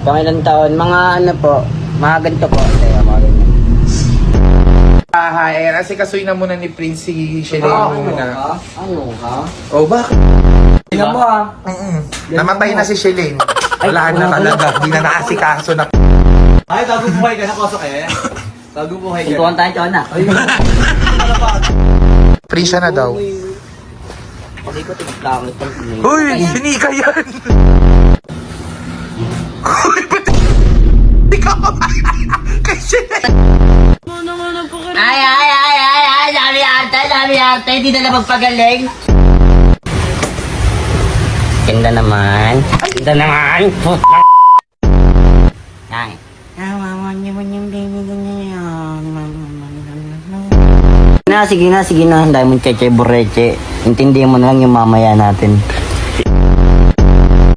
Pangilang taon? Mga ano po, mga ganito po. Kaya mga ganyan. Hi, kasi kasuy na muna ni Prince si Shelene muna. Ano ka? Oh, bakit? Tingnan mo ah. Namatay na si Shelene. Wala na talaga. Di na naasikaso na. Ay, bagong buhay ka na, Kosok eh. Bagong buhay ka. Ituwan tayo tiyan na. Prince siya na daw. Pag ikaw tinagdakot pang sinay. Uy, sinika yan! Uy, ba't ikaw? Kay Shelene! Ay, dami arte, hindi na napagpagaling. Ganda naman. Ganda naman. Puta. Ay. Sige na. Dahil mo cheche boreche. Intindihin mo na lang yung mamaya natin.